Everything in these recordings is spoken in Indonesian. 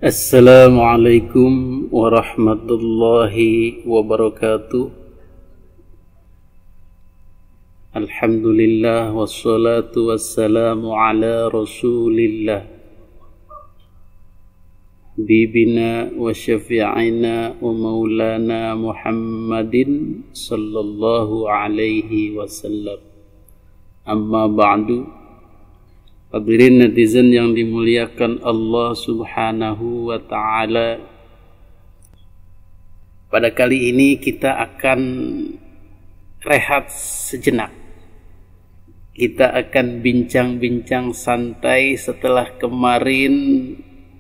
Assalamualaikum warahmatullahi wabarakatuh. Alhamdulillah wassalatu wassalamu ala rasulillah Bibina wa syafi'ina wa maulana Muhammadin sallallahu alaihi wasallam. Amma ba'du. Hadirin netizen yang dimuliakan Allah subhanahu wa ta'ala, pada kali ini kita akan rehat sejenak. Kita akan bincang-bincang santai setelah kemarin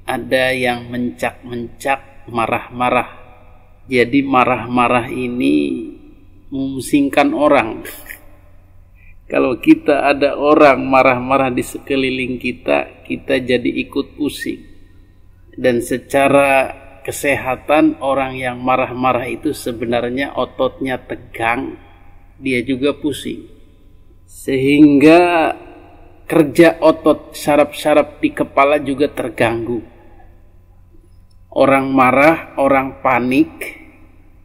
ada yang mencak-mencak marah-marah. Jadi marah-marah ini memusingkan orang. Kalau kita ada orang marah-marah di sekeliling kita, kita jadi ikut pusing. Dan secara kesehatan, orang yang marah-marah itu sebenarnya ototnya tegang, dia juga pusing. Sehingga kerja otot syaraf-syaraf di kepala juga terganggu. Orang marah, orang panik,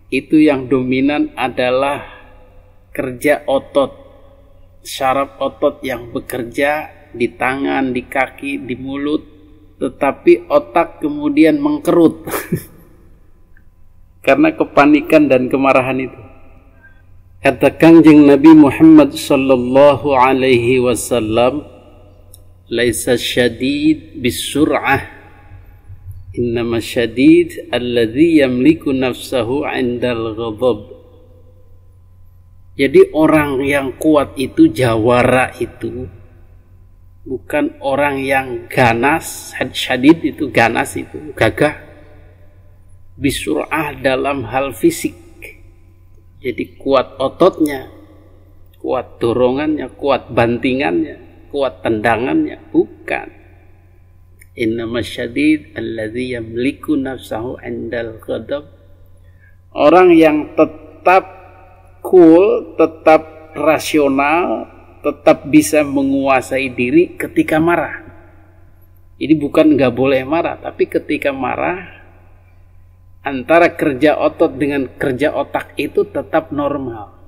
itu yang dominan adalah kerja otot. Syaraf otot yang bekerja di tangan, di kaki, di mulut, tetapi otak kemudian mengkerut karena kepanikan dan kemarahan itu. Kata Kangjeng Nabi Muhammad sallallahu alaihi wasallam, "Laisa syadid bisur'ah, innama syadid alladhi yamliku nafsahu 'indal ghadab." Jadi orang yang kuat itu, jawara itu, bukan orang yang ganas. Syadid itu ganas, itu gagah. Bisur'ah dalam hal fisik. Jadi kuat ototnya, kuat dorongannya, kuat bantingannya, kuat tendangannya. Bukan. Innama syadid alladhi yamliku nafsahu 'indal ghadab. Orang yang tetap cool, tetap rasional, tetap bisa menguasai diri ketika marah. Jadi bukan nggak boleh marah, tapi ketika marah, antara kerja otot dengan kerja otak itu tetap normal.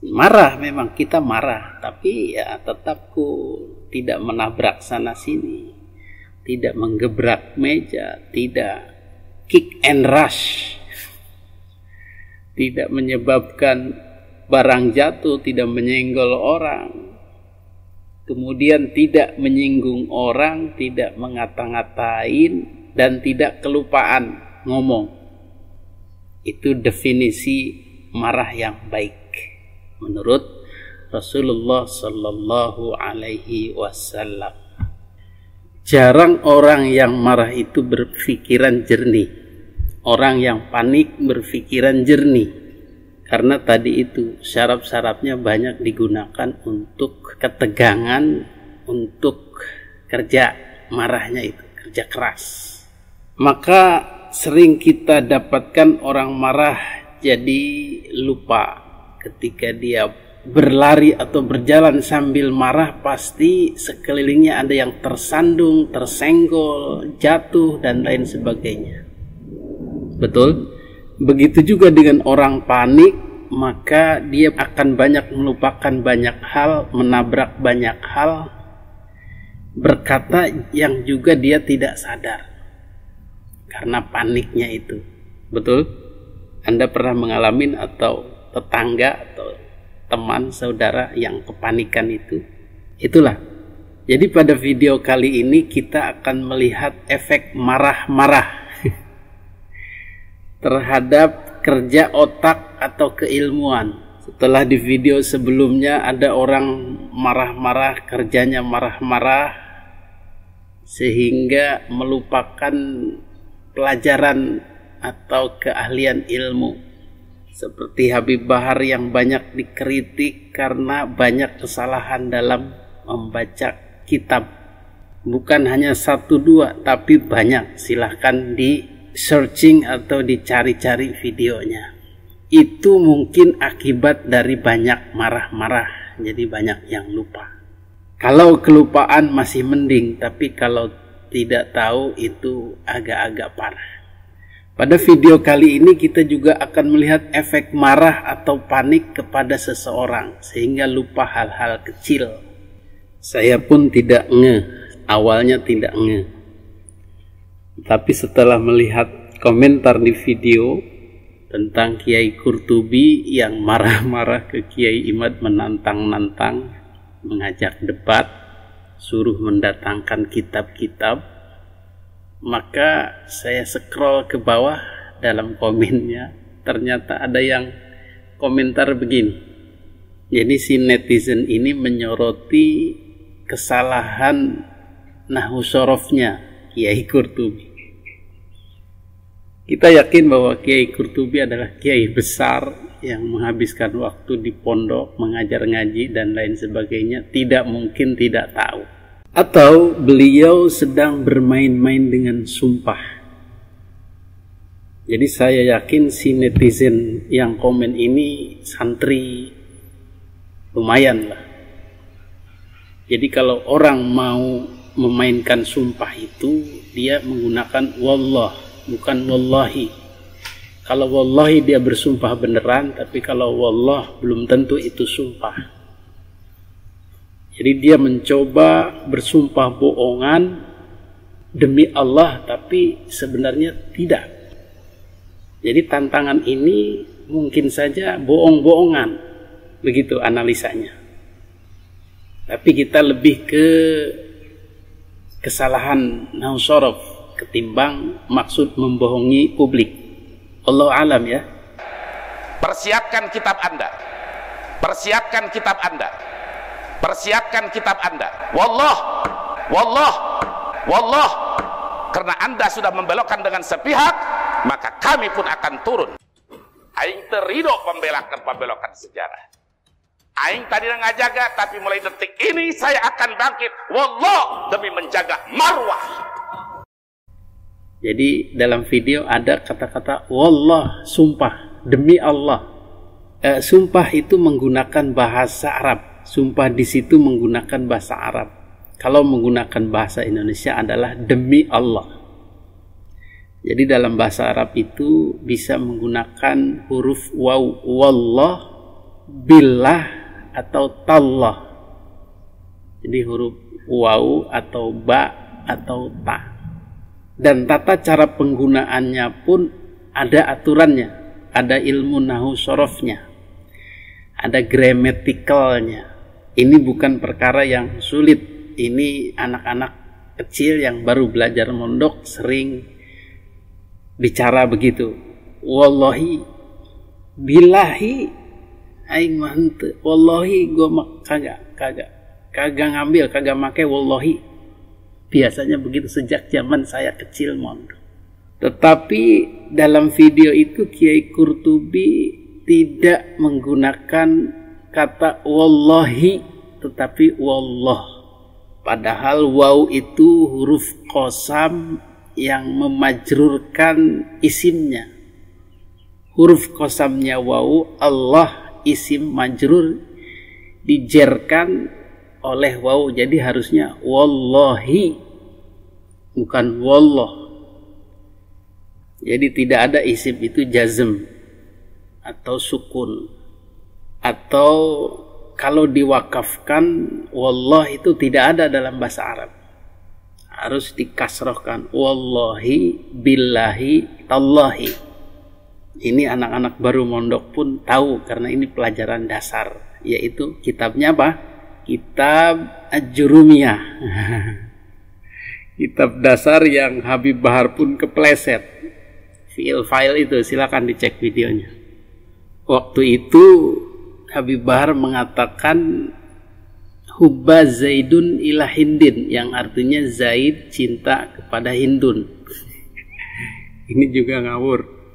Marah memang kita marah, tapi ya tetap cool, tidak menabrak sana sini, tidak menggebrak meja, tidak kick and rush, tidak menyebabkan barang jatuh, tidak menyenggol orang, kemudian tidak menyinggung orang, tidak ngata-ngatain, dan tidak kelupaan ngomong. Itu definisi marah yang baik menurut Rasulullah sallallahu alaihi wasallam. Jarang orang yang marah itu berpikiran jernih. Orang yang panik berpikiran jernih. Karena tadi itu syaraf-syarafnya banyak digunakan untuk ketegangan, untuk kerja marahnya itu, kerja keras. Maka sering kita dapatkan orang marah jadi lupa. Ketika dia berlari atau berjalan sambil marah, pasti sekelilingnya ada yang tersandung, tersenggol, jatuh, dan lain sebagainya. Betul? Begitu juga dengan orang panik, maka dia akan banyak melupakan banyak hal, menabrak banyak hal, berkata yang juga dia tidak sadar karena paniknya itu. Betul? Anda pernah mengalami atau tetangga atau teman saudara yang kepanikan itu? Itulah. Jadi pada video kali ini kita akan melihat efek marah-marah terhadap kerja otak atau keilmuan. Setelah di video sebelumnya ada orang marah-marah, kerjanya marah-marah sehingga melupakan pelajaran atau keahlian ilmu. Seperti Habib Bahar yang banyak dikritik karena banyak kesalahan dalam membaca kitab. Bukan hanya 1-2 tapi banyak. Silahkan di searching atau dicari-cari videonya. Itu mungkin akibat dari banyak marah-marah, jadi banyak yang lupa. Kalau kelupaan masih mending, tapi kalau tidak tahu itu agak-agak parah. Pada video kali ini kita juga akan melihat efek marah atau panik kepada seseorang sehingga lupa hal-hal kecil. Saya pun tidak awalnya tidak tapi setelah melihat komentar di video tentang Kiai Qurtubi yang marah-marah ke Kiai Imad, menantang-nantang, mengajak debat, suruh mendatangkan kitab-kitab, maka saya scroll ke bawah dalam komennya, ternyata ada yang komentar begini. Jadi si netizen ini menyoroti kesalahan nahwu sorofnya Kiai Qurtubi. Kita yakin bahwa Kiai Qurtubi adalah kiai besar yang menghabiskan waktu di pondok, mengajar ngaji dan lain sebagainya, tidak mungkin tidak tahu. Atau beliau sedang bermain-main dengan sumpah. Jadi saya yakin si netizen yang komen ini santri lumayan lah. Jadi kalau orang mau memainkan sumpah itu, dia menggunakan wallah, bukan wallahi. Kalau wallahi dia bersumpah beneran, tapi kalau wallah belum tentu itu sumpah. Jadi dia mencoba bersumpah bohongan demi Allah, tapi sebenarnya tidak. Jadi tantangan ini mungkin saja bohong-bohongan, begitu analisanya. Tapi kita lebih ke kesalahan nahwu shorof ketimbang maksud membohongi publik. Allah alam ya. Persiapkan kitab Anda. Persiapkan kitab Anda. Persiapkan kitab Anda. Wallah, wallah, wallah. Karena Anda sudah membelokkan dengan sepihak, maka kami pun akan turun. Aing terido pembelokan sejarah. Aing tadi ngajaga, tapi mulai detik ini saya akan bangkit. Wallah, demi menjaga marwah. Jadi dalam video ada kata-kata wallah, sumpah, demi Allah. Sumpah itu menggunakan bahasa Arab. Sumpah di situ menggunakan bahasa Arab. Kalau menggunakan bahasa Indonesia adalah demi Allah. Jadi dalam bahasa Arab itu bisa menggunakan huruf waw, wallah, billah, atau tallah. Jadi huruf waw atau ba atau ta. Dan tata cara penggunaannya pun ada aturannya. Ada ilmu nahwu sorofnya. Ada gramatikalnya. Ini bukan perkara yang sulit. Ini anak-anak kecil yang baru belajar mondok sering bicara begitu. Wallahi, billahi, aing mantep. Wallahi gua kagak ngambil, kagak make wallahi. Biasanya begitu sejak zaman saya kecil mondok. Tetapi dalam video itu Kiai Qurtubi tidak menggunakan kata wallahi, tetapi wallah. Padahal waw itu huruf qasam yang memajrurkan isimnya. Huruf qasamnya waw, Allah isim majrur dijerkan oleh waw, jadi harusnya wallahi, bukan wallah. Jadi tidak ada isim itu jazm atau sukun. Atau kalau diwakafkan wallah itu tidak ada dalam bahasa Arab. Harus dikasrohkan wallahi, billahi, tallahi. Ini anak-anak baru mondok pun tahu karena ini pelajaran dasar, yaitu kitabnya apa? Kitab Ajurumiyah. Kitab dasar yang Habib Bahar pun kepleset. File itu silakan dicek videonya. Waktu itu Habib Bahar mengatakan hubba Zaidun ila Hindin, yang artinya Zaid cinta kepada Hindun. Ini juga ngawur.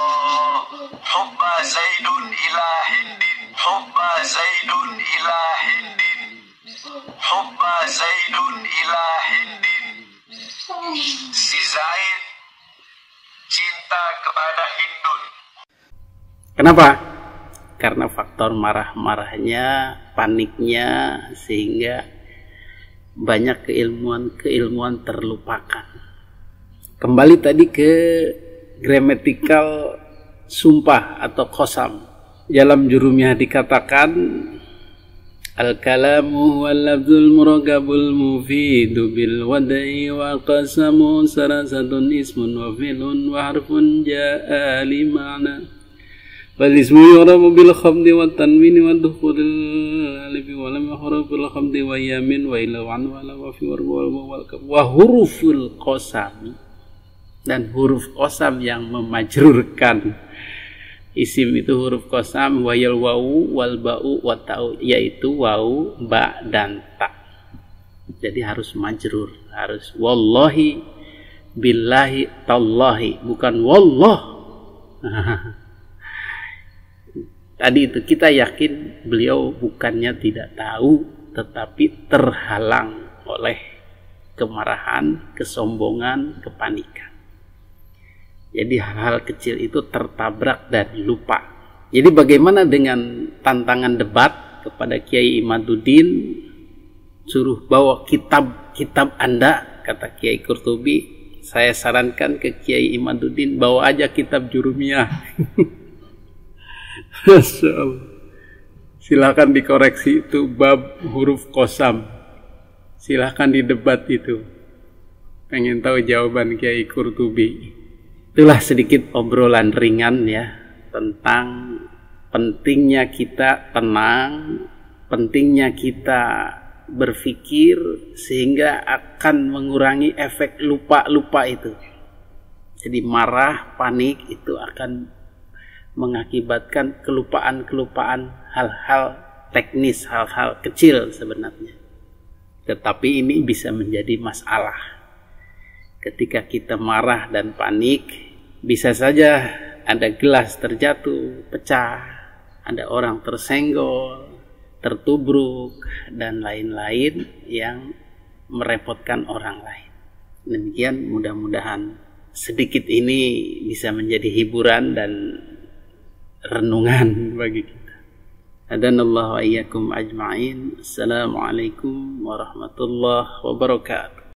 Hubba Zaidun ila Hindin, hubba Zaidun ila Hindin, hubba Zaidun ila Hindin. Si Zaid cinta kepada Hindun. Kenapa? Karena faktor marah-marahnya, paniknya, sehingga banyak keilmuan terlupakan. Kembali tadi ke gramatikal sumpah atau qasam. Dalam jurumnya dikatakan al-kalamu wal lafzul muragabul mufidu bil wada'i wa qasamu sarasatun ismun wa fi'lun wa harfun ja'a li ma'na wal ismu yurabu bil khamdi wa tanwini wa dukhulil alifi wa lam yuhraf bil khamdi wa yamin wa ila wa an wa la wa fi wa huruful qasam, dan huruf qasam yang memajrurkan isim itu huruf qasam wayal wawu wal ba'u wa ta'u, yaitu wawu, ba dan ta. Jadi harus majrur, harus wallahi, billahi, tallahi, bukan wallah. Tadi itu kita yakin beliau bukannya tidak tahu, tetapi terhalang oleh kemarahan, kesombongan, kepanikan. Jadi hal-hal kecil itu tertabrak dan lupa. Jadi bagaimana dengan tantangan debat kepada Kiai Imaduddin, suruh bawa kitab Anda, kata Kiai Qurtubi. Saya sarankan ke Kiai Imaduddin, bawa aja kitab Jurumiyah. Masya Allah. Silakan dikoreksi itu bab huruf qasam. Silakan didebat itu. Pengen tahu jawaban Kiai Qurtubi. Itulah sedikit obrolan ringan ya tentang pentingnya kita tenang, pentingnya kita berpikir sehingga akan mengurangi efek lupa-lupa itu. Jadi marah, panik itu akan mengakibatkan kelupaan-kelupaan hal-hal teknis, hal-hal kecil sebenarnya. Tetapi ini bisa menjadi masalah. Ketika kita marah dan panik, bisa saja ada gelas terjatuh, pecah, ada orang tersenggol, tertubruk, dan lain-lain yang merepotkan orang lain. Demikian, mudah-mudahan sedikit ini bisa menjadi hiburan dan renungan bagi kita. Hadanallahu wa iyyakum ajma'in. Assalamualaikum warahmatullahi wabarakatuh.